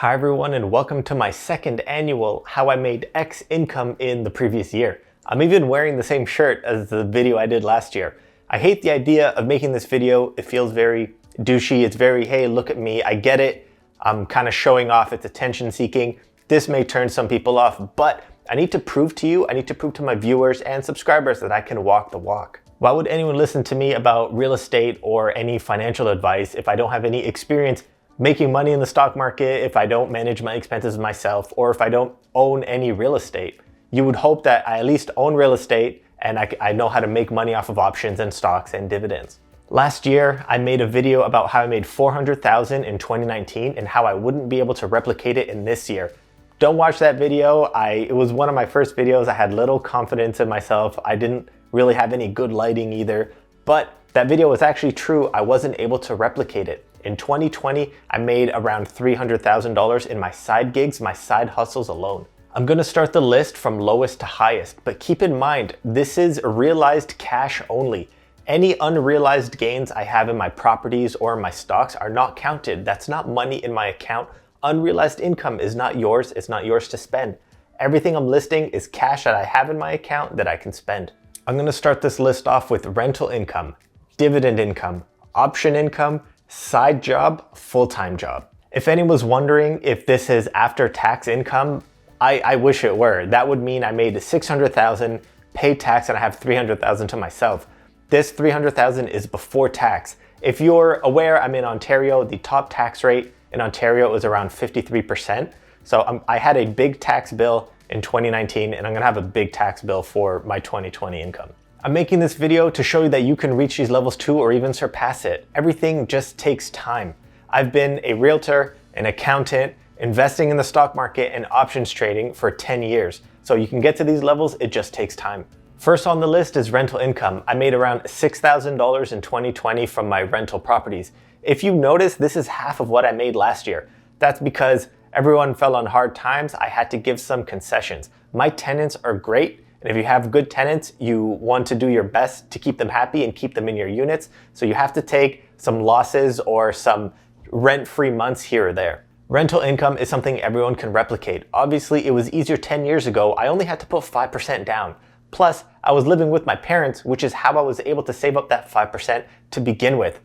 Hi everyone, and welcome to my second annual How I Made X Income in the Previous Year. I'm even wearing the same shirt as the video I did last year. I hate the idea of making this video. It feels very douchey. It's very, hey, look at me. I get it. I'm kind of showing off. It's attention seeking. This may turn some people off, but I need to prove to you, I need to prove to my viewers and subscribers that I can walk the walk. Why would anyone listen to me about real estate or any financial advice if I don't have any experience making money in the stock market, if I don't manage my expenses myself, or if I don't own any real estate? You would hope that I at least own real estate and I know how to make money off of options and stocks and dividends. Last year, I made a video about how I made $400,000 in 2019 and how I wouldn't be able to replicate it in this year. Don't watch that video. It was one of my first videos. I had little confidence in myself. I didn't really have any good lighting either, but that video was actually true. I wasn't able to replicate it. In 2020, I made around $300,000 in my side gigs, my side hustles alone. I'm gonna start the list from lowest to highest, but keep in mind, this is realized cash only. Any unrealized gains I have in my properties or in my stocks are not counted. That's not money in my account. Unrealized income is not yours. It's not yours to spend. Everything I'm listing is cash that I have in my account that I can spend. I'm gonna start this list off with rental income, dividend income, option income, side job, full-time job. If anyone was wondering if this is after tax income, I wish it were. That would mean I made $600,000, paid tax, and I have $300,000 to myself. This $300,000 is before tax. If you're aware, I'm in Ontario. The top tax rate in Ontario is around 53%. So I had a big tax bill in 2019, and I'm gonna have a big tax bill for my 2020 income. I'm making this video to show you that you can reach these levels too, or even surpass it. Everything just takes time. I've been a realtor, an accountant, investing in the stock market and options trading for 10 years. So you can get to these levels, it just takes time. First on the list is rental income. I made around $6,000 in 2020 from my rental properties. If you notice, this is half of what I made last year. That's because everyone fell on hard times. I had to give some concessions. My tenants are great. And if you have good tenants, you want to do your best to keep them happy and keep them in your units. So you have to take some losses or some rent-free months here or there. Rental income is something everyone can replicate. Obviously, it was easier 10 years ago. I only had to put 5% down. Plus, I was living with my parents, which is how I was able to save up that 5% to begin with.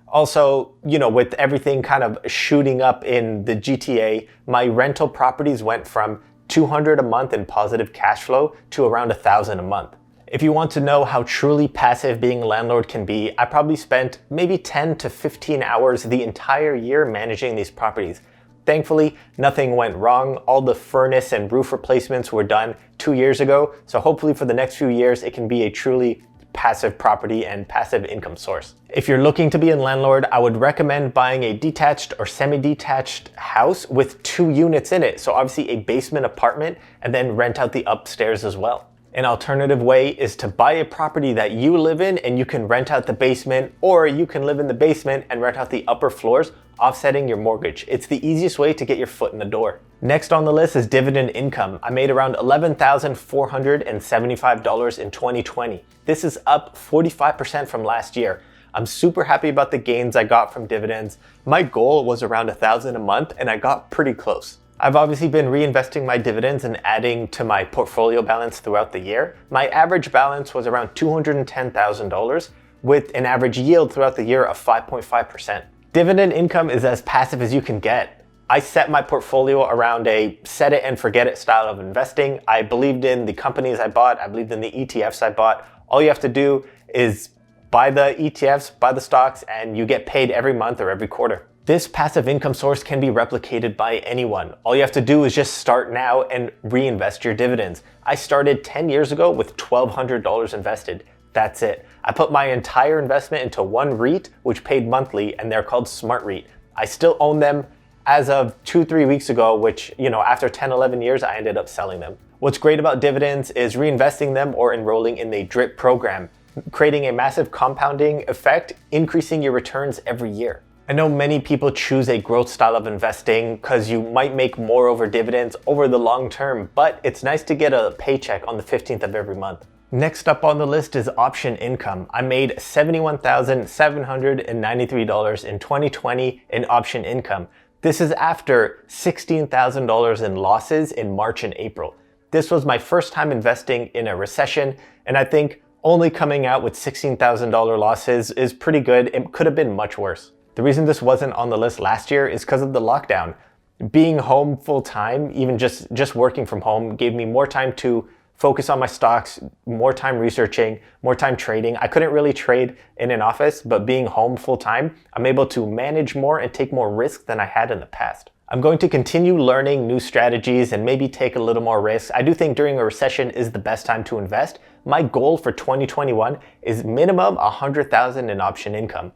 Also, with everything kind of shooting up in the GTA, my rental properties went from $200 a month in positive cash flow to around $1,000 a month. If you want to know how truly passive being a landlord can be, I probably spent maybe 10 to 15 hours the entire year managing these properties. Thankfully, nothing went wrong. All the furnace and roof replacements were done 2 years ago. So hopefully for the next few years, it can be a truly passive property and passive income source. If you're looking to be a landlord, I would recommend buying a detached or semi-detached house with 2 units in it. So obviously a basement apartment, and then rent out the upstairs as well. An alternative way is to buy a property that you live in and you can rent out the basement, or you can live in the basement and rent out the upper floors, offsetting your mortgage. It's the easiest way to get your foot in the door. Next on the list is dividend income. I made around $11,475 in 2020. This is up 45% from last year. I'm super happy about the gains I got from dividends. My goal was around $1,000 a month and I got pretty close. I've obviously been reinvesting my dividends and adding to my portfolio balance throughout the year. My average balance was around $210,000 with an average yield throughout the year of 5.5%. Dividend income is as passive as you can get. I set my portfolio around a set it and forget it style of investing. I believed in the companies I bought. I believed in the ETFs I bought. All you have to do is buy the ETFs, buy the stocks, and you get paid every month or every quarter. This passive income source can be replicated by anyone. All you have to do is just start now and reinvest your dividends. I started 10 years ago with $1,200 invested. That's it. I put my entire investment into one REIT, which paid monthly, and they're called Smart REIT. I still own them as of 2-3 weeks ago, which, after 10, 11 years, I ended up selling them. What's great about dividends is reinvesting them or enrolling in the DRIP program, creating a massive compounding effect, increasing your returns every year. I know many people choose a growth style of investing because you might make more over dividends over the long term, but it's nice to get a paycheck on the 15th of every month. Next up on the list is option income. I made $71,793 in 2020 in option income. This is after $16,000 in losses in March and April. This was my first time investing in a recession, and I think only coming out with $16,000 losses is pretty good. It could have been much worse. The reason this wasn't on the list last year is because of the lockdown. Being home full time, even just working from home, gave me more time to focus on my stocks, more time researching, more time trading. I couldn't really trade in an office, but being home full time, I'm able to manage more and take more risk than I had in the past. I'm going to continue learning new strategies and maybe take a little more risk. I do think during a recession is the best time to invest. My goal for 2021 is minimum $100,000 in option income.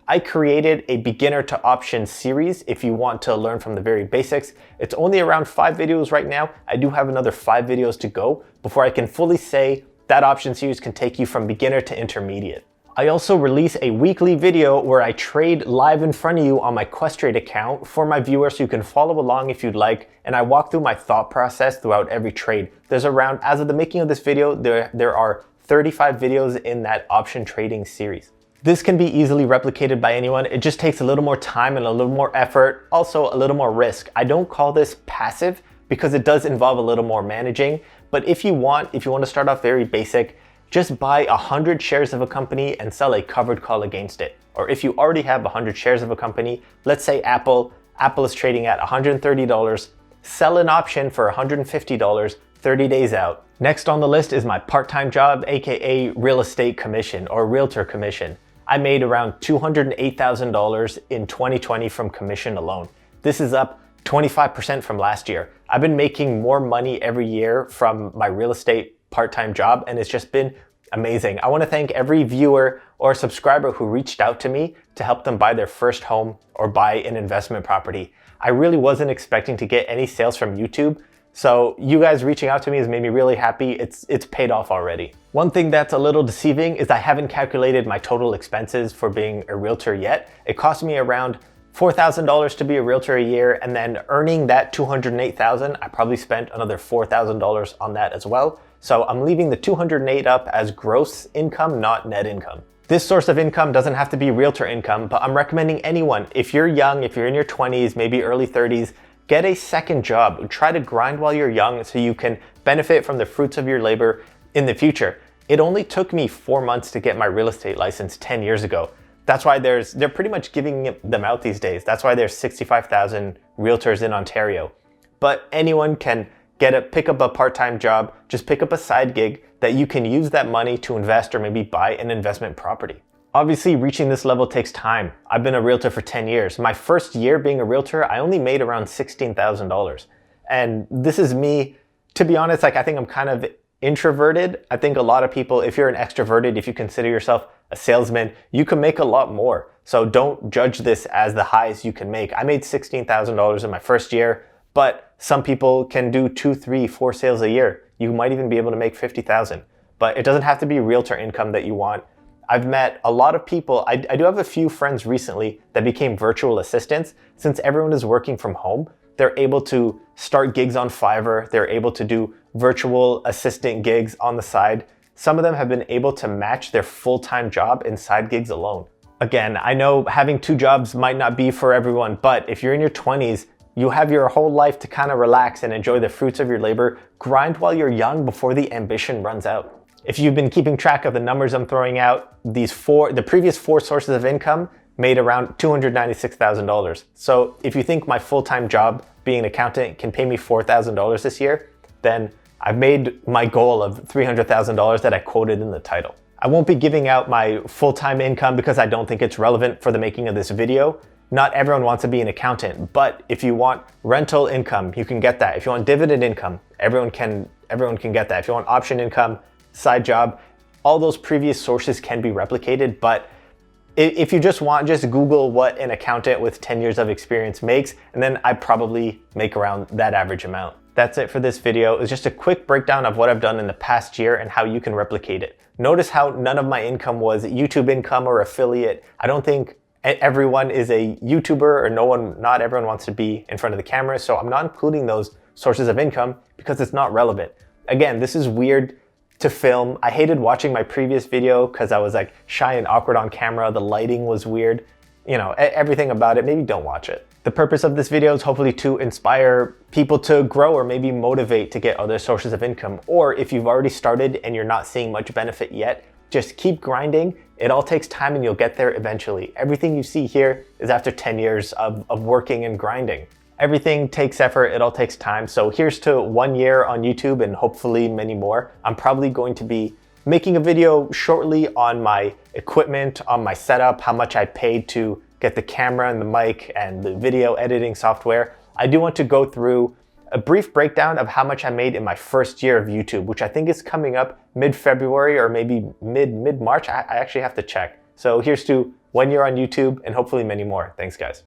I created a beginner to option series if you want to learn from the very basics. It's only around 5 videos right now. I do have another 5 videos to go before I can fully say that option series can take you from beginner to intermediate. I also release a weekly video where I trade live in front of you on my Questrade account for my viewers so you can follow along if you'd like, and I walk through my thought process throughout every trade. There's around, as of the making of this video, there are 35 videos in that option trading series. This can be easily replicated by anyone. It just takes a little more time and a little more effort, also a little more risk. I don't call this passive because it does involve a little more managing, but if you want to start off very basic, just buy 100 shares of a company and sell a covered call against it. Or if you already have 100 shares of a company, let's say Apple is trading at $130, sell an option for $150, 30 days out. Next on the list is my part-time job, aka real estate commission or realtor commission. I made around $208,000 in 2020 from commission alone. This is up 25% from last year. I've been making more money every year from my real estate part-time job, and it's just been amazing. I want to thank every viewer or subscriber who reached out to me to help them buy their first home or buy an investment property. I really wasn't expecting to get any sales from YouTube, so you guys reaching out to me has made me really happy. It's paid off already. One thing that's a little deceiving is I haven't calculated my total expenses for being a realtor yet. It cost me around $4,000 to be a realtor a year, and then earning that $208,000, I probably spent another $4,000 on that as well. So I'm leaving the $208 up as gross income, not net income. This source of income doesn't have to be realtor income, but I'm recommending anyone, if you're young, if you're in your 20s, maybe early 30s, get a second job. Try to grind while you're young so you can benefit from the fruits of your labor in the future. It only took me 4 months to get my real estate license 10 years ago. That's why they're pretty much giving them out these days. That's why there's 65,000 realtors in Ontario. But anyone can pick up a part-time job, just pick up a side gig that you can use that money to invest or maybe buy an investment property. Obviously, reaching this level takes time. I've been a realtor for 10 years. My first year being a realtor, I only made around $16,000. And this is me, to be honest, I think I'm kind of introverted. I think a lot of people, if you're an extroverted, if you consider yourself a salesman, you can make a lot more. So don't judge this as the highest you can make. I made $16,000 in my first year, but some people can do 2, 3, 4 sales a year. You might even be able to make $50,000, but it doesn't have to be realtor income that you want. I've met a lot of people. I do have a few friends recently that became virtual assistants. Since everyone is working from home, they're able to start gigs on Fiverr. They're able to do virtual assistant gigs on the side. Some of them have been able to match their full-time job in side gigs alone. Again, I know having 2 jobs might not be for everyone, but if you're in your 20s, you have your whole life to kind of relax and enjoy the fruits of your labor. Grind while you're young before the ambition runs out. If you've been keeping track of the numbers I'm throwing out, the previous 4 sources of income made around $296,000. So if you think my full-time job being an accountant can pay me $4,000 this year, then I've made my goal of $300,000 that I quoted in the title. I won't be giving out my full-time income because I don't think it's relevant for the making of this video. Not everyone wants to be an accountant, but if you want rental income, you can get that. If you want dividend income, everyone can get that. If you want option income, side job, all those previous sources can be replicated, but if you just Google what an accountant with 10 years of experience makes, and then I probably make around that average amount. That's it for this video. It's just a quick breakdown of what I've done in the past year and how you can replicate it. Notice how none of my income was YouTube income or affiliate. I don't think everyone is a YouTuber, or not everyone wants to be in front of the camera, so I'm not including those sources of income because it's not relevant. Again, this is weird to film. I hated watching my previous video because I was shy and awkward on camera. The lighting was weird. everything about it, maybe don't watch it. The purpose of this video is hopefully to inspire people to grow or maybe motivate to get other sources of income. Or if you've already started and you're not seeing much benefit yet, just keep grinding. It all takes time and you'll get there eventually. Everything you see here is after 10 years of working and grinding. Everything takes effort, it all takes time. So here's to 1 year on YouTube and hopefully many more. I'm probably going to be making a video shortly on my equipment, on my setup, how much I paid to get the camera and the mic and the video editing software. I do want to go through a brief breakdown of how much I made in my first year of YouTube, which I think is coming up mid-February or maybe mid-March. I actually have to check. So here's to 1 year on YouTube and hopefully many more. Thanks, guys.